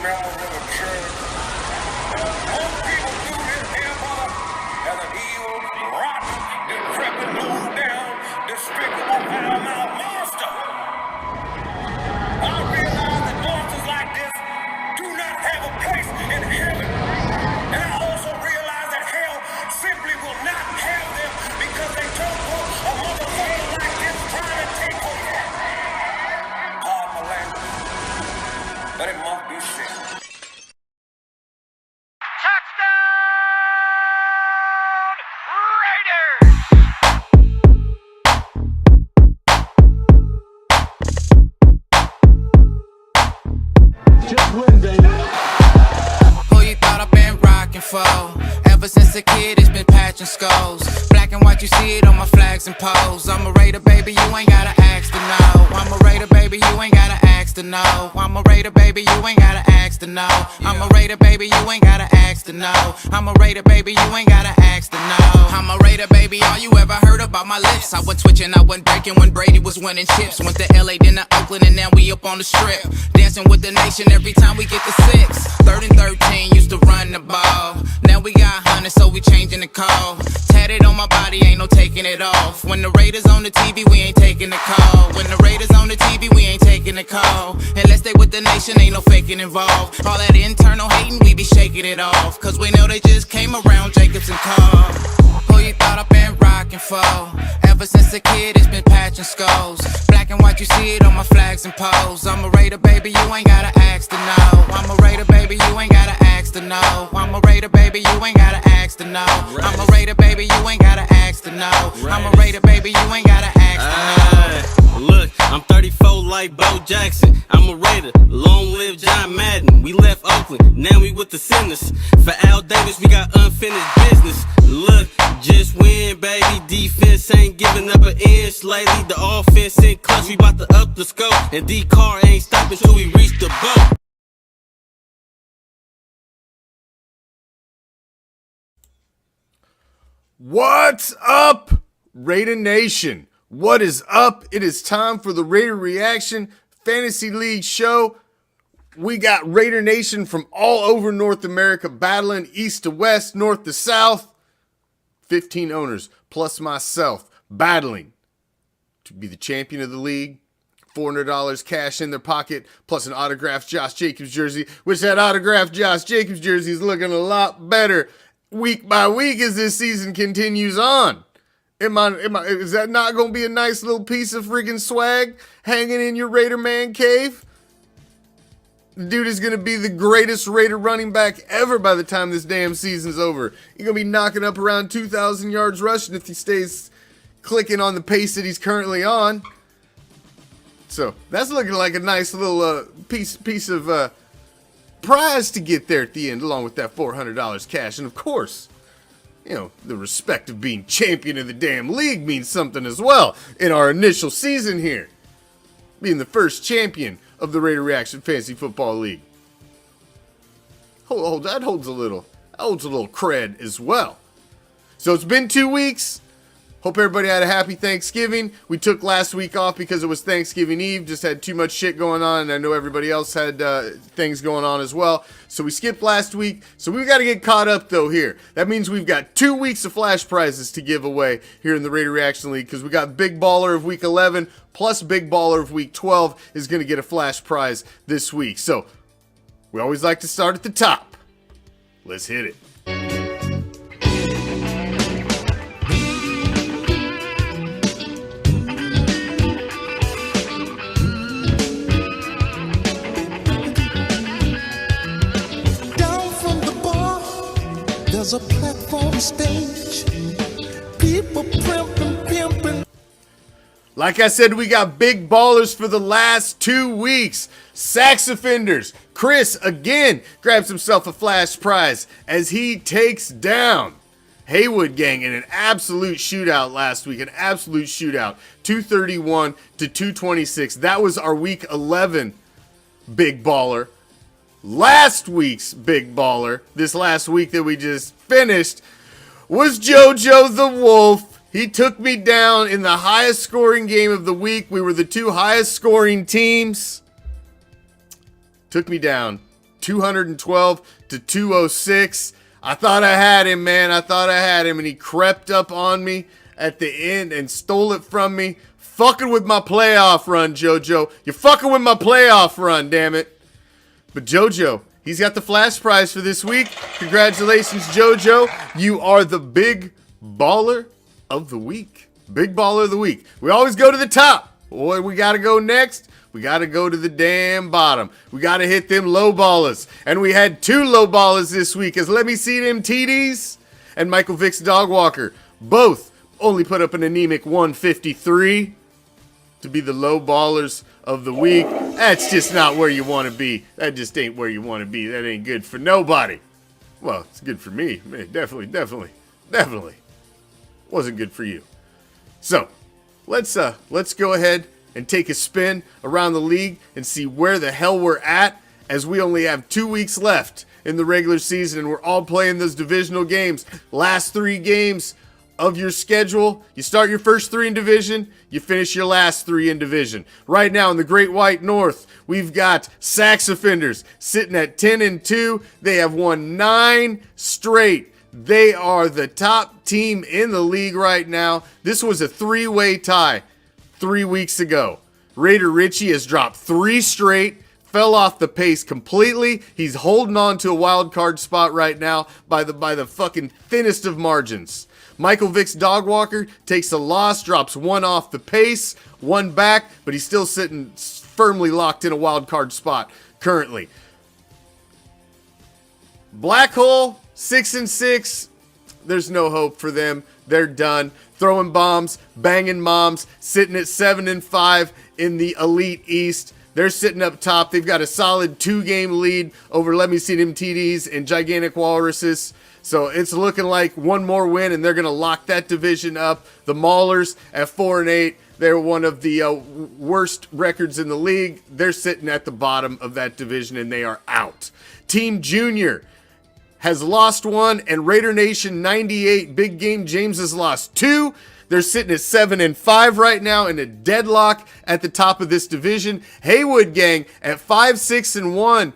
members of the church. Most people do this here, brother, as an evil, rotten, decrepit, low-down, despicable, foul-mouthed monster. I realize that monsters like this do not have a place in heaven. And I also realize that hell simply will not have them because they don't want a motherfucker like this trying to take over. Pardon my language, but it must be said. Ever since a kid, it's been patching skulls. Black and white, you see it on my flags and poles. I'm a Raider, baby, you ain't gotta ask to know. I'm a Raider, baby, you ain't gotta ask to know. I'm a Raider, baby, you ain't gotta ask to know. I'm a Raider, baby, you ain't gotta ask to know. I'm a Raider, baby, you ain't gotta ask to know. I'm a Raider, baby, all you ever heard about my lips. I was twitching, I wasn't breaking when Brady was winning chips. Went to LA, then to Oakland, and now we up on the strip. Dancing with the nation every time we get to 6. 3rd and 13 used to run the ball. Now we got 100, so we changing the call. Tatted on my body, ain't no taking it off. When the Raiders on the TV, we ain't taking the call. When the Raiders on the TV, we ain't taking the call. Unless they with the nation, ain't no faking involved. All that internal hating, we be shaking it off. Cause we know they just came around Jacobs and Carl. Who you thought I've been rocking for? Ever since a kid, it's been patching skulls. Black and white, you see it on my flags and poles. I'm a Raider, baby, you ain't gotta ask to know. I'm a Raider, baby, you ain't gotta ask to know. I'm a Raider, baby, you ain't gotta ask to know. I'm a Raider, baby, you ain't gotta ask to know. I'm a Raider, baby, you ain't gotta ask to know. Look, I'm 34 like Bo Jackson. I'm a Raider, long live John Madden. We left Oakland, now we with the Sinners. For Al Davis, we got unfinished business. Look, just win, baby. Defense ain't giving up an inch lately. The offense in clutch, we bout to up the scope. And D-Car ain't stopping till we reach the boat. What's up, Raider Nation? What is up? It is time for the Raider Reaction Fantasy League show. We got Raider Nation from all over North America battling east to west, north to south. 15 owners plus myself battling to be the champion of the league. $400 cash in their pocket plus an autographed Josh Jacobs jersey, which that autographed Josh Jacobs jersey is looking a lot better week by week as this season continues on. Is that not going to be a nice little piece of friggin' swag hanging in your Raider man cave? The dude is going to be the greatest Raider running back ever by the time this damn season's over. He's going to be knocking up around 2,000 yards rushing if he stays clicking on the pace that he's currently on. So that's looking like a nice little piece of prize to get there at the end, along with that $400 cash. And of course, you know, the respect of being champion of the damn league means something as well in our initial season here. Being the first champion of the Raider Reaction Fantasy Football League. That holds a little cred as well. So it's been 2 weeks. Hope everybody had a happy Thanksgiving. We took last week off because it was Thanksgiving Eve. Just had too much shit going on, and I know everybody else had things going on as well. So we skipped last week. So we got to get caught up, though, here. That means we've got 2 weeks of flash prizes to give away here in the Raider Reaction League because we got Big Baller of Week 11 plus Big Baller of Week 12 is going to get a flash prize this week. So we always like to start at the top. Let's hit it. There's a platform stage, people pimping. Like I said, we got big ballers for the last 2 weeks. Sax offenders. Chris, again, grabs himself a flash prize as he takes down Haywood Gang in an absolute shootout last week. An absolute shootout. 231 to 226. That was our week 11 big baller. Last week's big baller, this last week that we just finished, was JoJo the Wolf. He took me down in the highest scoring game of the week. We were the 2 highest scoring teams. Took me down 212 to 206. I thought I had him, man. I thought I had him, and he crept up on me at the end and stole it from me. Fucking with my playoff run, JoJo. You're fucking with my playoff run, damn it. But JoJo, he's got the flash prize for this week. Congratulations, JoJo. You are the big baller of the week. Big baller of the week. We always go to the top. Boy, we got to go next. We got to go to the damn bottom. We got to hit them low ballers. And we had 2 low ballers this week as Let Me See Them TDs and Michael Vick's Dog Walker. Both only put up an anemic 153 to be the low ballers of the week. That's just not where you want to be. That just ain't where you want to be. That ain't good for nobody. Well, it's good for me. Definitely. Wasn't good for you. So, let's go ahead and take a spin around the league and see where the hell we're at, as we only have 2 weeks left in the regular season and we're all playing those divisional games. Last 3 games of your schedule. You start your first 3 in division, you finish your last 3 in division. Right now in the Great White North, we've got Sax Offenders sitting at 10-2. They have won 9 straight. They are the top team in the league right now. This was a 3-way tie 3 weeks ago. Raider Richie has dropped 3 straight, fell off the pace completely. He's holding on to a wild card spot right now by the fucking thinnest of margins. Michael Vick's Dog Walker takes a loss, drops 1 off the pace, 1 back, but he's still sitting firmly locked in a wild card spot currently. Black Hole, 6-6. There's no hope for them. They're done. Throwing bombs, banging moms, sitting at 7-5 in the Elite East. They're sitting up top. They've got a solid 2-game lead over Let Me See Them TDs and Gigantic Walruses. So it's looking like 1 more win and they're going to lock that division up. The Maulers at 4-8. They're one of the worst records in the league. They're sitting at the bottom of that division and they are out. Team Junior has lost 1, and Raider Nation 98, Big Game James has lost 2. They're sitting at 7-5 right now in a deadlock at the top of this division. Haywood Gang at 5-6-1.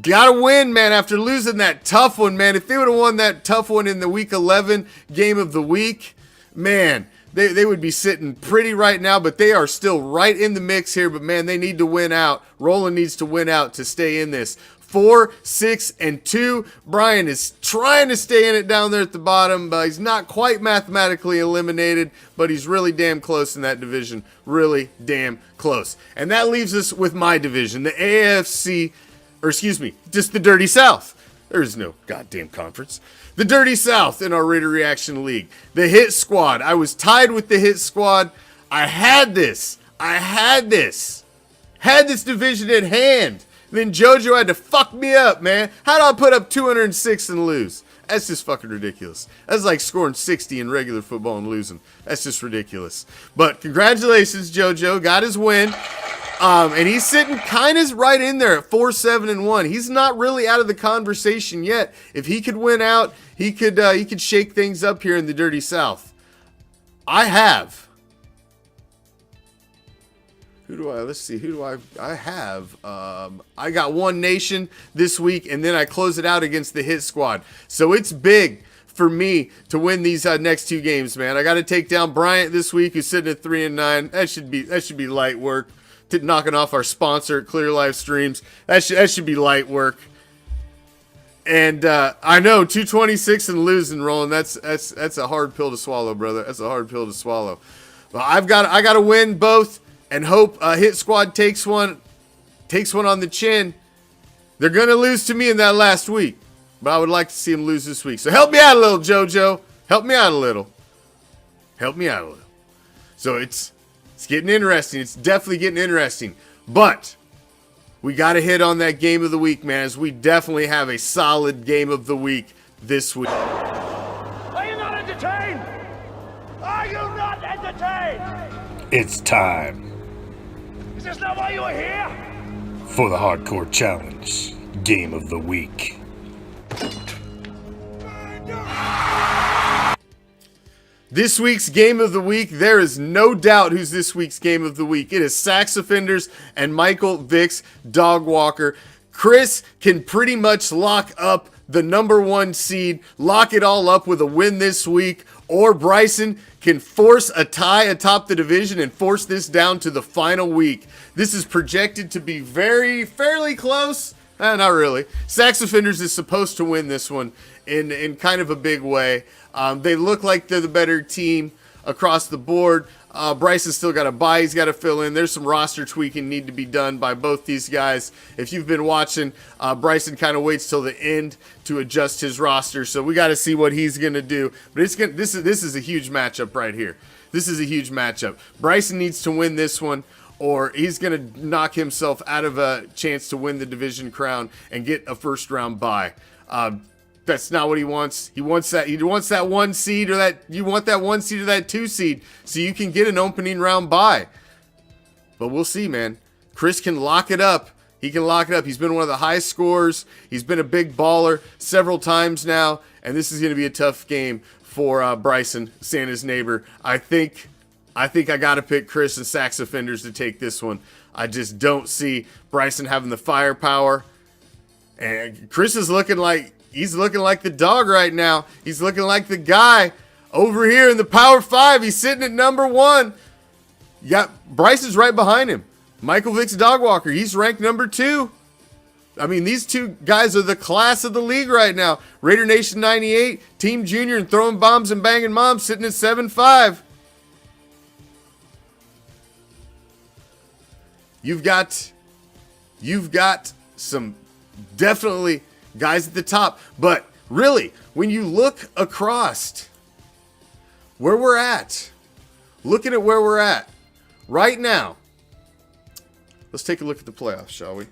Gotta win, man, after losing that tough one, man. If they would have won that tough one in the Week 11 game of the week, man, they would be sitting pretty right now, but they are still right in the mix here. But, man, they need to win out. Roland needs to win out to stay in this. 4-6-2. Brian is trying to stay in it down there at the bottom, but he's not quite mathematically eliminated, but he's really damn close in that division. Really damn close. And that leaves us with my division, the AFC, or excuse me, just the Dirty South. There's no goddamn conference. The Dirty South in our Raider Reaction League. The Hit Squad. I was tied with the Hit Squad. I had this division at hand. Then JoJo had to fuck me up, man. How do I put up 206 and lose? That's just fucking ridiculous. That's like scoring 60 in regular football and losing. That's just ridiculous. But congratulations, JoJo. Got his win. And he's sitting kind of right in there at 4-7-1. He's not really out of the conversation yet. If he could win out, he could shake things up here in the Dirty South. I have. I have, I got One Nation this week, and then I close it out against the Hit Squad. So it's big for me to win these next 2 games, man. I got to take down Bryant this week, who's sitting at 3-9. That should be light work. Knocking off our sponsor, Clear Live Streams. That should be light work. And I know 226 and losing, Roland. That's a hard pill to swallow, brother. That's a hard pill to swallow. But I got to win both. And hope Hit Squad takes one on the chin. They're going to lose to me in that last week. But I would like to see them lose this week. So help me out a little, JoJo. Help me out a little. So it's getting interesting. It's definitely getting interesting. But we got to hit on that game of the week, man, as we definitely have a solid game of the week this week. Are you not entertained? Are you not entertained? It's time Is this not why you are here? for the Hardcore Challenge Game of the Week. This week's Game of the Week, there is no doubt who's this week's Game of the Week. It is Sax Offenders and Michael Vick's Dog Walker. Chris can pretty much lock up the number 1 seed, lock it all up with a win this week, or Bryson can force a tie atop the division and force this down to the final week. This is projected to be fairly close. Not really. Sax Offenders is supposed to win this one in kind of a big way. They look like they're the better team across the board. Bryson's still got a bye. He's got to fill in. There's some roster tweaking need to be done by both these guys. If you've been watching, Bryson kind of waits till the end to adjust his roster. So we got to see what he's going to do. But this is a huge matchup right here. This is a huge matchup. Bryson needs to win this one, or he's going to knock himself out of a chance to win the division crown and get a first round bye. That's not what he wants. He wants that 1 seed, or that 1 seed or that 2 seed, so you can get an opening round bye. But we'll see, man. Chris can lock it up. He can lock it up. He's been one of the high scorers. He's been a big baller several times now, and this is going to be a tough game for Bryson, Santa's neighbor. I think I got to pick Chris and Sax Offenders to take this one. I just don't see Bryson having the firepower, and Chris is looking like the dog right now. He's looking like the guy over here in the Power 5. He's sitting at number 1. You got Bryson's right behind him. Michael Vick's Dog Walker. He's ranked number 2. I mean, these two guys are the class of the league right now. Raider Nation 98, Team Junior and Throwing Bombs and Banging Moms sitting at 7-5. You've got some definitely guys at the top, but really, when you look across where we're at, looking at where we're at right now, let's take a look at the playoffs, shall we?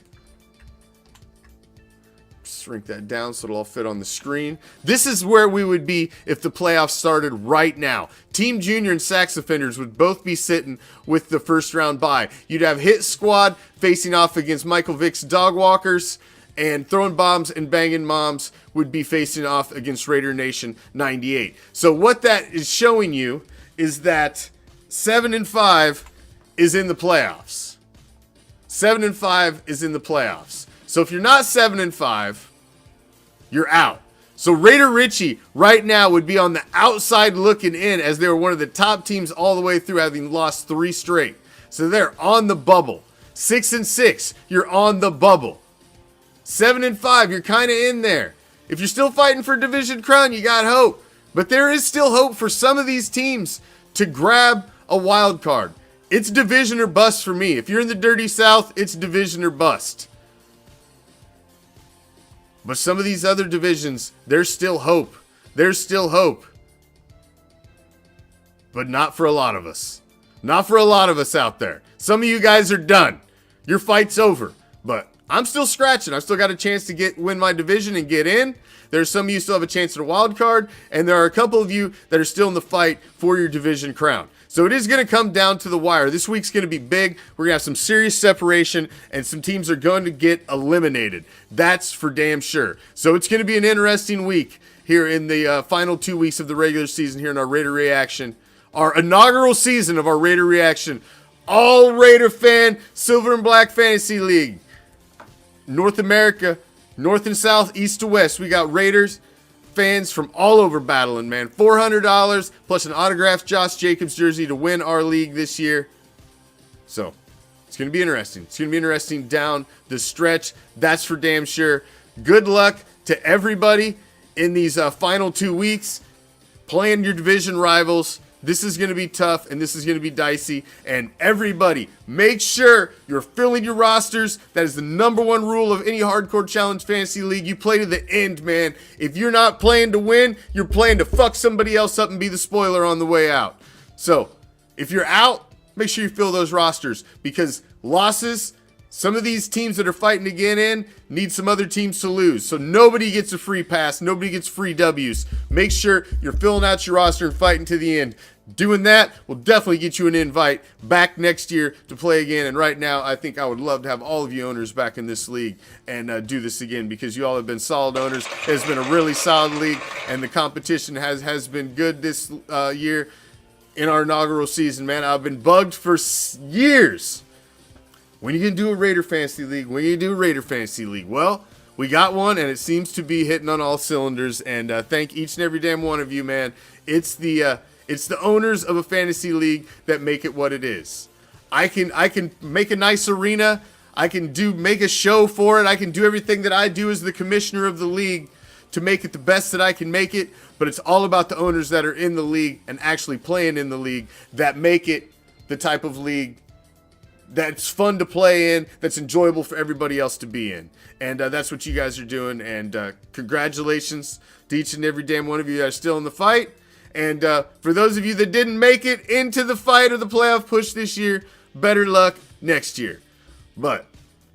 Shrink that down so it'll all fit on the screen. This is where we would be if the playoffs started right now. Team Junior and Sax Offenders would both be sitting with the first round bye. You'd have Hit Squad facing off against Michael Vick's Dog Walkers, and Throwing Bombs and Banging Moms would be facing off against Raider Nation 98. So what that is showing you is that 7-5 is in the playoffs. 7-5 is in the playoffs. So if you're not 7-5, you're out. So Raider Richie right now would be on the outside looking in, as they were one of the top teams all the way through, having lost 3 straight. So they're on the bubble. 6-6, you're on the bubble. 7-5, you're kind of in there. If you're still fighting for division crown, you got hope. But there is still hope for some of these teams to grab a wild card. It's division or bust for me. If you're in the Dirty South, it's division or bust. But some of these other divisions, there's still hope. There's still hope. But not for a lot of us. Not for a lot of us out there. Some of you guys are done. Your fight's over. But I'm still scratching. I've still got a chance to win my division and get in. There's some of you still have a chance at a wild card, and there are a couple of you that are still in the fight for your division crown. So it is going to come down to the wire. This week's going to be big. We're going to have some serious separation, and some teams are going to get eliminated. That's for damn sure. So it's going to be an interesting week here in the final 2 weeks of the regular season here in our Raider Reaction, our inaugural season of our Raider Reaction All Raider Fan Silver and Black Fantasy League. North America, north and south, east to west. We got Raiders fans from all over battling, man. $400 plus an autographed Josh Jacobs jersey to win our league this year. So it's going to be interesting. It's going to be interesting down the stretch. That's for damn sure. Good luck to everybody in these final 2 weeks. Playing your division rivals. This is going to be tough, and this is going to be dicey. And everybody, make sure you're filling your rosters. That is the number 1 rule of any hardcore challenge fantasy league. You play to the end, man. If you're not playing to win, you're playing to fuck somebody else up and be the spoiler on the way out. So, if you're out, make sure you fill those rosters, because losses, some of these teams that are fighting to get in need some other teams to lose. So nobody gets a free pass. Nobody gets free W's. Make sure you're filling out your roster and fighting to the end. Doing that will definitely get you an invite back next year to play again. And right now, I think I would love to have all of you owners back in this league and do this again, because you all have been solid owners. It's been a really solid league, and the competition has been good this year in our inaugural season, man. I've been bugged for years when are you going to do a Raider Fantasy League? When are you going to do a Raider Fantasy League? Well, we got one, and it seems to be hitting on all cylinders, and thank each and every damn one of you, man. It's the owners of a fantasy league that make it what it is. I can make a nice arena. I can make a show for it. I can do everything that I do as the commissioner of the league to make it the best that I can make it, but it's all about the owners that are in the league and actually playing in the league that make it the type of league that's fun to play in, that's enjoyable for everybody else to be in. And that's what you guys are doing. And congratulations to each and every damn one of you that are still in the fight. And for those of you that didn't make it into the fight or the playoff push this year, better luck next year. But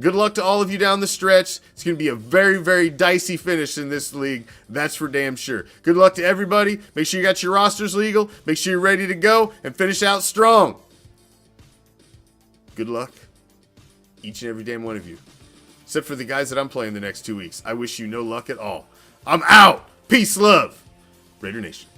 good luck to all of you down the stretch. It's going to be a very, very dicey finish in this league. That's for damn sure. Good luck to everybody. Make sure you got your rosters legal. Make sure you're ready to go and finish out strong. Good luck, each and every damn one of you. Except for the guys that I'm playing the next 2 weeks. I wish you no luck at all. I'm out. Peace, love. Raider Nation.